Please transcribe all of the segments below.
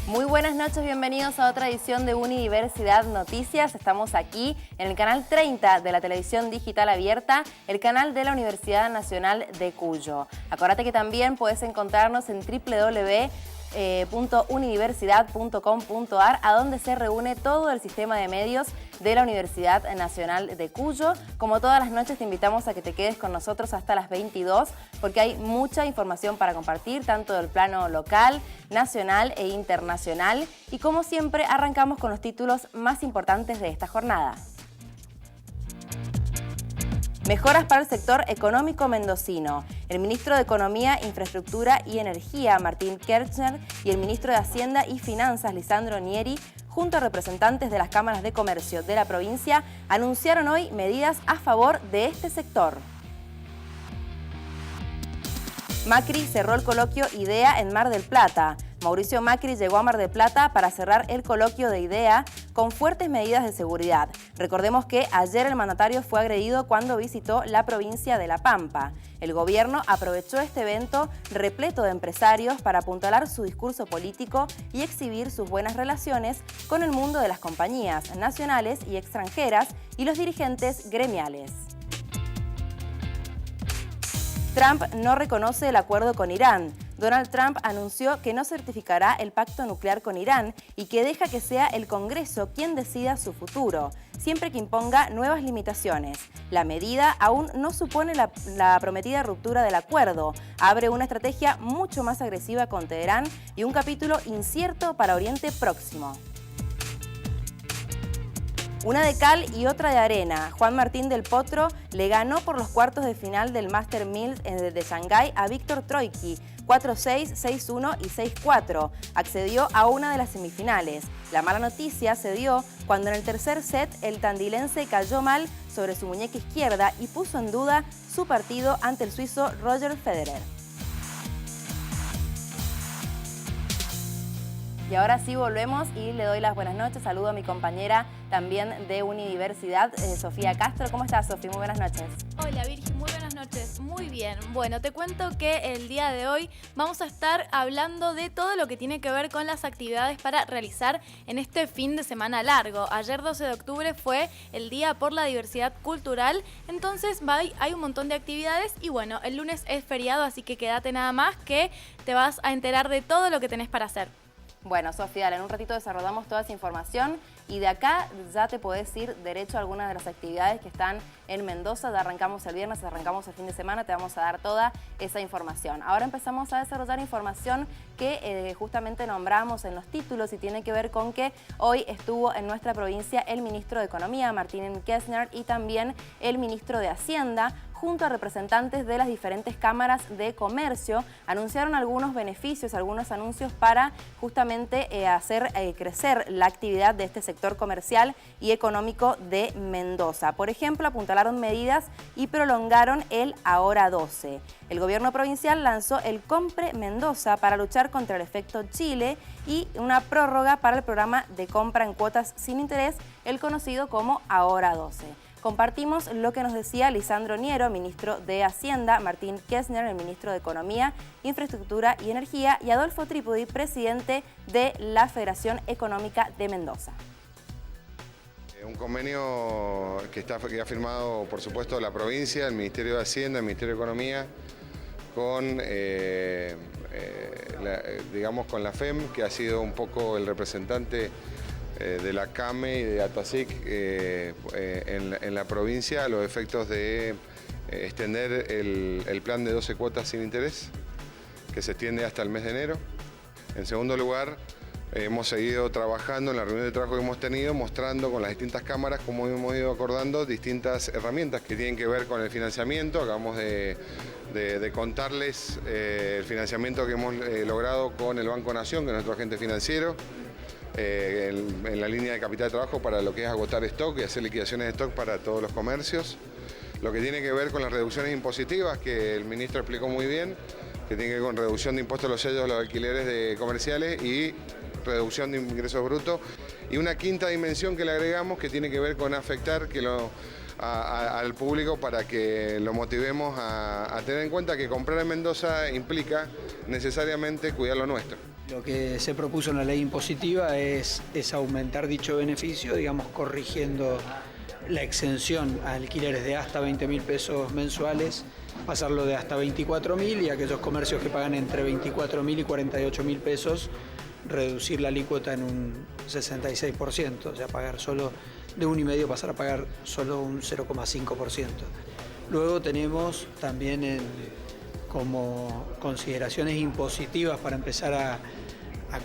Muy buenas noches, bienvenidos a otra edición de Unidiversidad Noticias. Estamos aquí en el canal 30 de la televisión digital abierta, el canal de la Universidad Nacional de Cuyo. Acuérdate que también puedes encontrarnos en www.unidiversidad.com.ar, a donde se reúne todo el sistema de medios de la Universidad Nacional de Cuyo. Como todas las noches, te invitamos a que te quedes con nosotros hasta las 22, porque hay mucha información para compartir, tanto del plano local, nacional e internacional. Y como siempre, arrancamos con los títulos más importantes de esta jornada. Mejoras para el sector económico mendocino. El ministro de Economía, Infraestructura y Energía, Martín Kirchner, y el ministro de Hacienda y Finanzas, Lisandro Nieri, junto a representantes de las cámaras de comercio de la provincia, anunciaron hoy medidas a favor de este sector. Macri cerró el coloquio IDEA en Mar del Plata. Mauricio Macri llegó a Mar del Plata para cerrar el coloquio de IDEA con fuertes medidas de seguridad. Recordemos que ayer el mandatario fue agredido cuando visitó la provincia de La Pampa. El gobierno aprovechó este evento repleto de empresarios para apuntalar su discurso político y exhibir sus buenas relaciones con el mundo de las compañías nacionales y extranjeras y los dirigentes gremiales. Trump no reconoce el acuerdo con Irán. Donald Trump anunció que no certificará el pacto nuclear con Irán y que deja que sea el Congreso quien decida su futuro, siempre que imponga nuevas limitaciones. La medida aún no supone la prometida ruptura del acuerdo, abre una estrategia mucho más agresiva con Teherán y un capítulo incierto para Oriente Próximo. Una de cal y otra de arena. Juan Martín del Potro le ganó por los cuartos de final del Master 1000 de Shanghái a Víctor Troicki, 4-6, 6-1 y 6-4. Accedió a una de las semifinales. La mala noticia se dio cuando en el tercer set el tandilense cayó mal sobre su muñeca izquierda y puso en duda su partido ante el suizo Roger Federer. Y ahora sí volvemos y le doy las buenas noches. Saludo a mi compañera también de Unidiversidad, Sofía Castro. ¿Cómo estás, Sofía? Muy buenas noches. Hola, Virgi. Muy buenas noches. Muy bien. Bueno, te cuento que el día de hoy vamos a estar hablando de todo lo que tiene que ver con las actividades para realizar en este fin de semana largo. Ayer, 12 de octubre, fue el Día por la Diversidad Cultural. Entonces hay un montón de actividades y bueno, el lunes es feriado, así que quédate nada más que te vas a enterar de todo lo que tenés para hacer. Bueno, Sofía, en un ratito desarrollamos toda esa información y de acá ya te podés ir derecho a algunas de las actividades que están en Mendoza. Ya arrancamos el viernes, arrancamos el fin de semana, te vamos a dar toda esa información. Ahora empezamos a desarrollar información que justamente nombramos en los títulos y tiene que ver con que hoy estuvo en nuestra provincia el ministro de Economía, Martín Kirchner, y también el ministro de Hacienda, junto a representantes de las diferentes cámaras de comercio. Anunciaron algunos beneficios, algunos anuncios para justamente hacer crecer la actividad de este sector comercial y económico de Mendoza. Por ejemplo, apuntalaron medidas y prolongaron el Ahora 12. El gobierno provincial lanzó el Compre Mendoza para luchar contra el efecto Chile y una prórroga para el programa de compra en cuotas sin interés, el conocido como Ahora 12. Compartimos lo que nos decía Lisandro Nieri, ministro de Hacienda, Martín Kirchner, el ministro de Economía, Infraestructura y Energía, y Adolfo Trípodi, presidente de la Federación Económica de Mendoza. Un convenio que ha firmado, por supuesto, la provincia, el Ministerio de Hacienda, el Ministerio de Economía, con, digamos, con la FEM, que ha sido un poco el representante de la CAME y de ATASIC en la provincia a los efectos de extender el plan de 12 cuotas sin interés, que se extiende hasta el mes de enero. En segundo lugar, hemos seguido trabajando en la reunión de trabajo que hemos tenido, mostrando con las distintas cámaras cómo hemos ido acordando distintas herramientas que tienen que ver con el financiamiento. Acabamos de contarles el financiamiento que hemos logrado con el Banco Nación, que es nuestro agente financiero, en la línea de capital de trabajo para lo que es agotar stock y hacer liquidaciones de stock para todos los comercios. Lo que tiene que ver con las reducciones impositivas, que el ministro explicó muy bien, que tiene que ver con reducción de impuestos a los sellos, los alquileres de comerciales y reducción de ingresos brutos. Y una quinta dimensión que le agregamos que tiene que ver con afectar al público para que lo motivemos a tener en cuenta que comprar en Mendoza implica necesariamente cuidar lo nuestro. Lo que se propuso en la ley impositiva es aumentar dicho beneficio, digamos, corrigiendo la exención a alquileres de hasta 20.000 pesos mensuales, pasarlo de hasta 24.000, y aquellos comercios que pagan entre 24.000 y 48.000 pesos, reducir la alícuota en un 66%, o sea, pagar solo de 1,5 pasar a pagar solo un 0,5%. Luego tenemos también como consideraciones impositivas para empezar a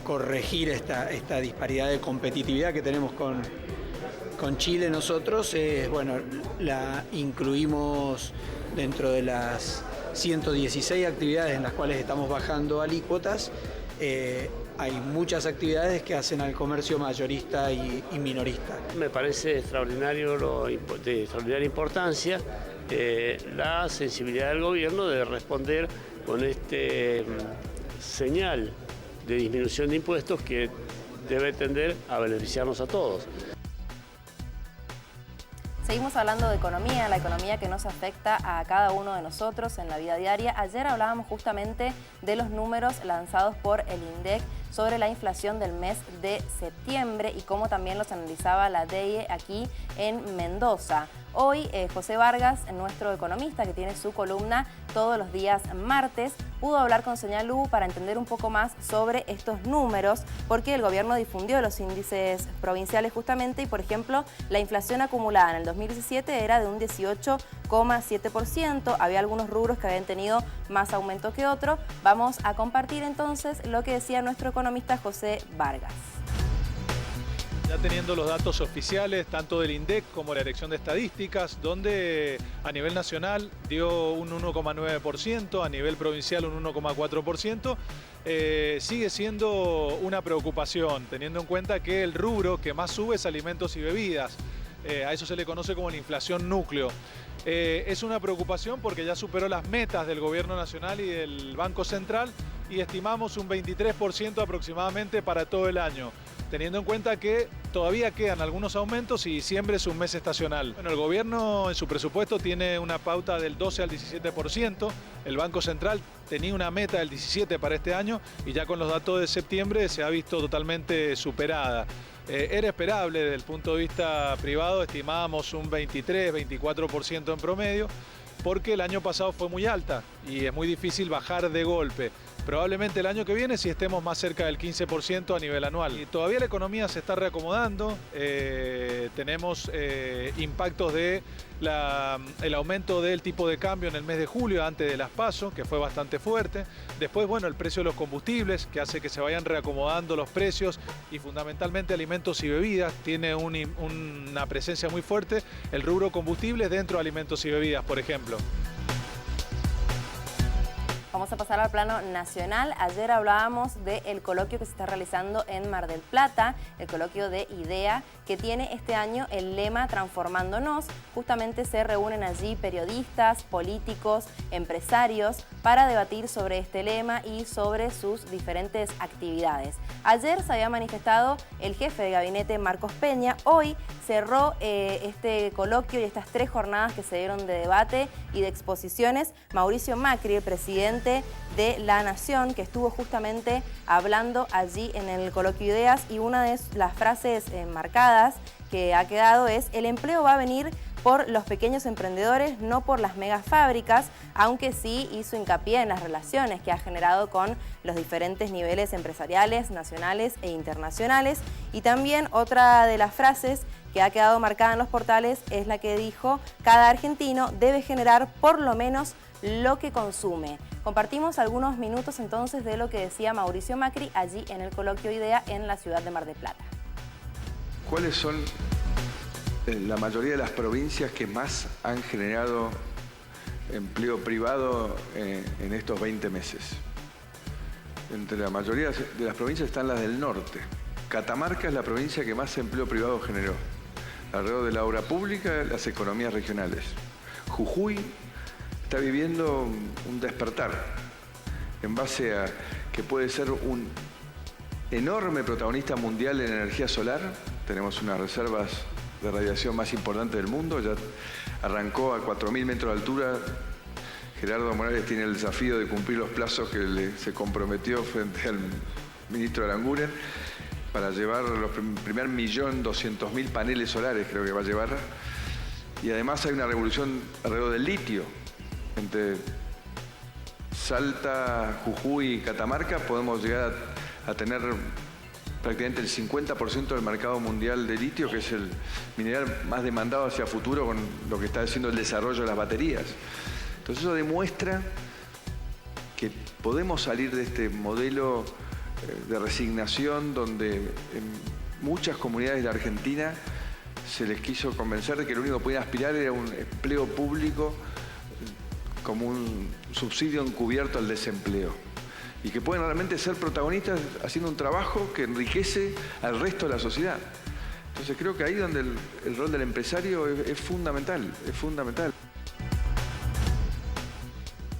corregir esta disparidad de competitividad que tenemos con Chile nosotros. Bueno, la incluimos dentro de las 116 actividades en las cuales estamos bajando alícuotas. Hay muchas actividades que hacen al comercio mayorista y minorista. Me parece extraordinario, de extraordinaria importancia la sensibilidad del gobierno de responder con este señal de disminución de impuestos que debe tender a beneficiarnos a todos. Seguimos hablando de economía, la economía que nos afecta a cada uno de nosotros en la vida diaria. Ayer hablábamos justamente de los números lanzados por el INDEC sobre la inflación del mes de septiembre y cómo también los analizaba la DEIE aquí en Mendoza. Hoy José Vargas, nuestro economista que tiene su columna todos los días martes, pudo hablar con Señal U para entender un poco más sobre estos números, porque el gobierno difundió los índices provinciales justamente y, por ejemplo, la inflación acumulada en el 2017 era de un 18,7%. Había algunos rubros que habían tenido más aumento que otros. Vamos a compartir entonces lo que decía nuestro economista José Vargas. Ya teniendo los datos oficiales, tanto del INDEC como la Dirección de Estadísticas, donde a nivel nacional dio un 1,9%, a nivel provincial un 1,4%, sigue siendo una preocupación, teniendo en cuenta que el rubro que más sube es alimentos y bebidas. A eso se le conoce como la inflación núcleo. Es una preocupación porque ya superó las metas del Gobierno Nacional y del Banco Central y estimamos un 23% aproximadamente para todo el año, teniendo en cuenta que todavía quedan algunos aumentos y diciembre es un mes estacional. Bueno, el gobierno en su presupuesto tiene una pauta del 12 al 17%, el Banco Central tenía una meta del 17% para este año y ya con los datos de septiembre se ha visto totalmente superada. Era esperable desde el punto de vista privado, estimábamos un 23-24% en promedio, porque el año pasado fue muy alta y es muy difícil bajar de golpe. Probablemente el año que viene sí estemos más cerca del 15% a nivel anual. Y todavía la economía se está reacomodando, tenemos impactos de el aumento del tipo de cambio en el mes de julio antes de las PASO, que fue bastante fuerte. Después, bueno, el precio de los combustibles, que hace que se vayan reacomodando los precios y fundamentalmente alimentos y bebidas, tiene una presencia muy fuerte. El rubro combustibles dentro de alimentos y bebidas, por ejemplo. Vamos a pasar al plano nacional. Ayer hablábamos del coloquio que se está realizando en Mar del Plata, el coloquio de IDEA, que tiene este año el lema Transformándonos. Justamente se reúnen allí periodistas, políticos, empresarios para debatir sobre este lema y sobre sus diferentes actividades. Ayer se había manifestado el jefe de gabinete, Marcos Peña. Hoy cerró este coloquio y estas 3 jornadas que se dieron de debate y de exposiciones Mauricio Macri, el presidente de la Nación, que estuvo justamente hablando allí en el coloquio Ideas, y una de las frases marcadas que ha quedado es: el empleo va a venir por los pequeños emprendedores, no por las megafábricas, aunque sí hizo hincapié en las relaciones que ha generado con los diferentes niveles empresariales, nacionales e internacionales. Y también otra de las frases que ha quedado marcada en los portales es la que dijo: cada argentino debe generar por lo menos lo que consume. Compartimos algunos minutos entonces de lo que decía Mauricio Macri allí en el coloquio IDEA en la ciudad de Mar del Plata. ¿Cuáles son la mayoría de las provincias que más han generado empleo privado en estos 20 meses? Entre la mayoría de las provincias están las del norte. Catamarca es la provincia que más empleo privado generó. Alrededor de la obra pública, las economías regionales. Jujuy está viviendo un despertar en base a que puede ser un enorme protagonista mundial en energía solar. Tenemos unas reservas de radiación más importantes del mundo. Ya arrancó a 4.000 metros de altura. Gerardo Morales tiene el desafío de cumplir los plazos que se comprometió frente ministro Aranguren, para llevar los primer 1.200.000 paneles solares, creo que va a llevar. Y además hay una revolución alrededor del litio. Entre Salta, Jujuy y Catamarca podemos llegar a tener prácticamente el 50% del mercado mundial de litio, que es el mineral más demandado hacia futuro con lo que está haciendo el desarrollo de las baterías. Entonces eso demuestra que podemos salir de este modelo de resignación donde en muchas comunidades de Argentina se les quiso convencer de que lo único que podían aspirar era un empleo público como un subsidio encubierto al desempleo y que pueden realmente ser protagonistas haciendo un trabajo que enriquece al resto de la sociedad. Entonces creo que ahí donde el rol del empresario es fundamental, es fundamental.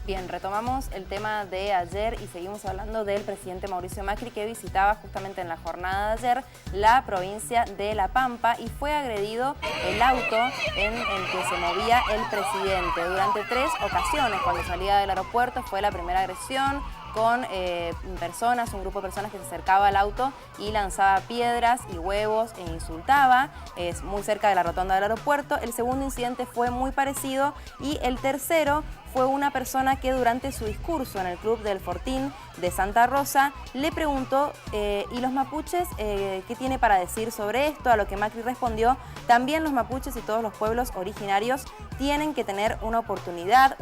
Bien, retomamos el tema de ayer y seguimos hablando del presidente Mauricio Macri, que visitaba justamente en la jornada de ayer la provincia de La Pampa y fue agredido el auto en el que se movía el presidente. Durante 3 ocasiones, cuando salía del aeropuerto, fue la primera agresión con personas, un grupo de personas que se acercaba al auto y lanzaba piedras y huevos e insultaba. Es muy cerca de la rotonda del aeropuerto. El segundo incidente fue muy parecido y el tercero fue una persona que durante su discurso en el Club del Fortín de Santa Rosa le preguntó ¿y los mapuches qué tiene para decir sobre esto? A lo que Macri respondió: también los mapuches y todos los pueblos originarios tienen que tener una oportunidad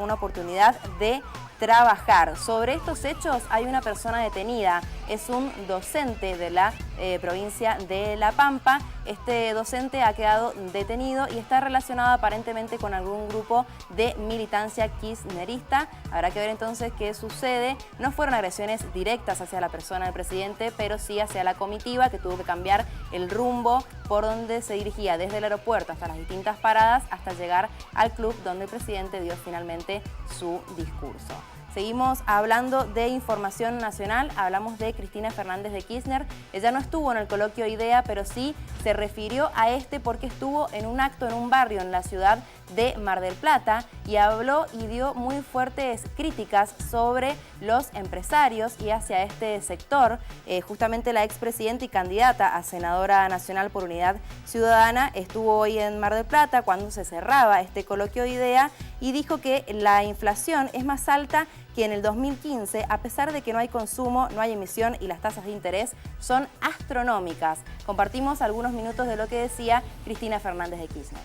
de trabajar. Sobre estos hechos hay una persona detenida, es un docente de la provincia de La Pampa. Este docente ha quedado detenido y está relacionado aparentemente con algún grupo de militancia kirchnerista. Habrá que ver entonces qué sucede. No fueron agresiones directas hacia la persona del presidente, pero sí hacia la comitiva, que tuvo que cambiar el rumbo por donde se dirigía desde el aeropuerto hasta las distintas paradas hasta llegar al club donde el presidente dio finalmente su discurso. Seguimos hablando de información nacional, hablamos de Cristina Fernández de Kirchner. Ella no estuvo en el coloquio IDEA, pero sí se refirió a este porque estuvo en un acto en un barrio en la ciudad de Mar del Plata y habló y dio muy fuertes críticas sobre los empresarios y hacia este sector. Justamente la expresidenta y candidata a senadora nacional por Unidad Ciudadana estuvo hoy en Mar del Plata cuando se cerraba este coloquio de IDEA y dijo que la inflación es más alta que en el 2015, a pesar de que no hay consumo, no hay emisión y las tasas de interés son astronómicas. Compartimos algunos minutos de lo que decía Cristina Fernández de Kirchner.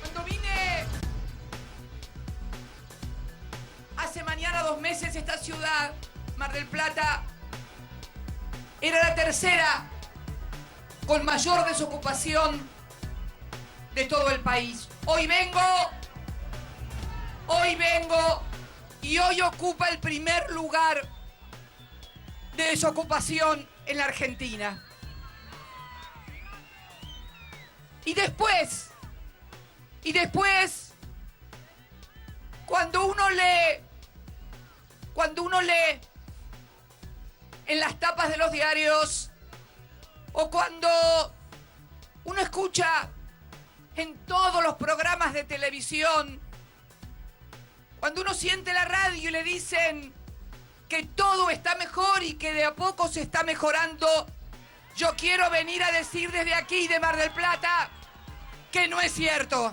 Cuando vine hace mañana 2 meses, esta ciudad, Mar del Plata, era la tercera con mayor desocupación de todo el país. Hoy vengo y hoy ocupa el primer lugar de desocupación en la Argentina. Y después, cuando uno lee en las tapas de los diarios o cuando uno escucha en todos los programas de televisión, cuando uno siente la radio y le dicen que todo está mejor y que de a poco se está mejorando, yo quiero venir a decir desde aquí, de Mar del Plata, que no es cierto,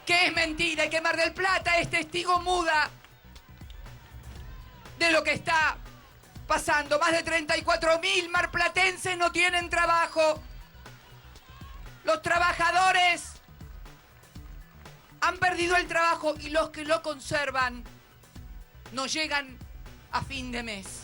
que es mentira y que Mar del Plata es testigo muda de lo que está pasando. Más de 34.000 marplatenses no tienen trabajo. Los trabajadores han perdido el trabajo y los que lo conservan no llegan a fin de mes.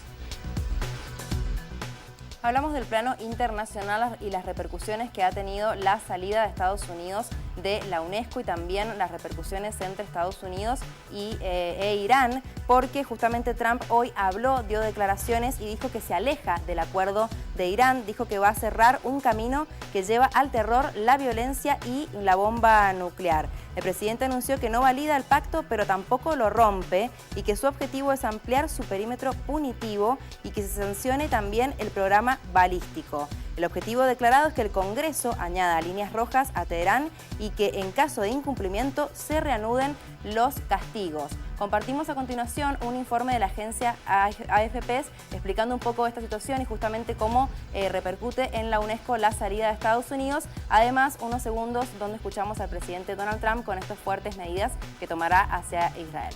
Hablamos del plano internacional y las repercusiones que ha tenido la salida de Estados Unidos de la UNESCO y también las repercusiones entre Estados Unidos e Irán, porque justamente Trump hoy habló, dio declaraciones y dijo que se aleja del acuerdo de Irán, dijo que va a cerrar un camino que lleva al terror, la violencia y la bomba nuclear. El presidente anunció que no valida el pacto, pero tampoco lo rompe y que su objetivo es ampliar su perímetro punitivo y que se sancione también el programa balístico. El objetivo declarado es que el Congreso añada líneas rojas a Teherán y que en caso de incumplimiento se reanuden los castigos. Compartimos a continuación un informe de la agencia AFP explicando un poco esta situación y justamente cómo repercute en la UNESCO la salida de Estados Unidos. Además, unos segundos donde escuchamos al presidente Donald Trump con estas fuertes medidas que tomará hacia Israel.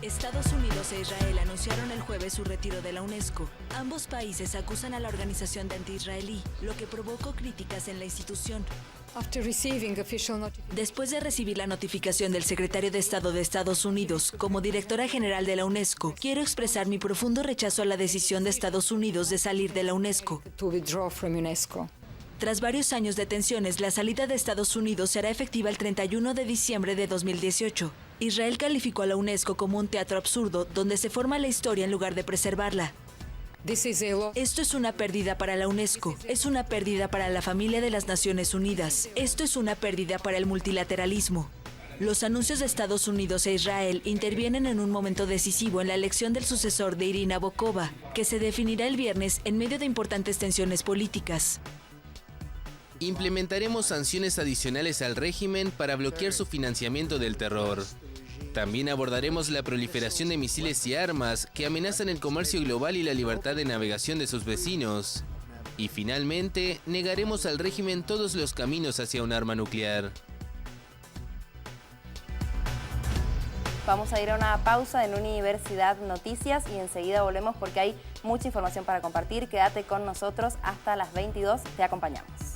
Estados Unidos e Israel anunciaron el jueves su retiro de la UNESCO. Ambos países acusan a la organización de anti-israelí, lo que provocó críticas en la institución. Después de recibir la notificación del secretario de Estado de Estados Unidos como directora general de la UNESCO, quiero expresar mi profundo rechazo a la decisión de Estados Unidos de salir de la UNESCO. Tras varios años de tensiones, la salida de Estados Unidos será efectiva el 31 de diciembre de 2018. Israel calificó a la UNESCO como un teatro absurdo donde se forma la historia en lugar de preservarla. Esto es una pérdida para la UNESCO, es una pérdida para la familia de las Naciones Unidas, esto es una pérdida para el multilateralismo. Los anuncios de Estados Unidos e Israel intervienen en un momento decisivo en la elección del sucesor de Irina Bokova, que se definirá el viernes en medio de importantes tensiones políticas. Implementaremos sanciones adicionales al régimen para bloquear su financiamiento del terror. También abordaremos la proliferación de misiles y armas que amenazan el comercio global y la libertad de navegación de sus vecinos. Y finalmente, negaremos al régimen todos los caminos hacia un arma nuclear. Vamos a ir a una pausa en Universidad Noticias y enseguida volvemos porque hay mucha información para compartir. Quédate con nosotros hasta las 22, te acompañamos.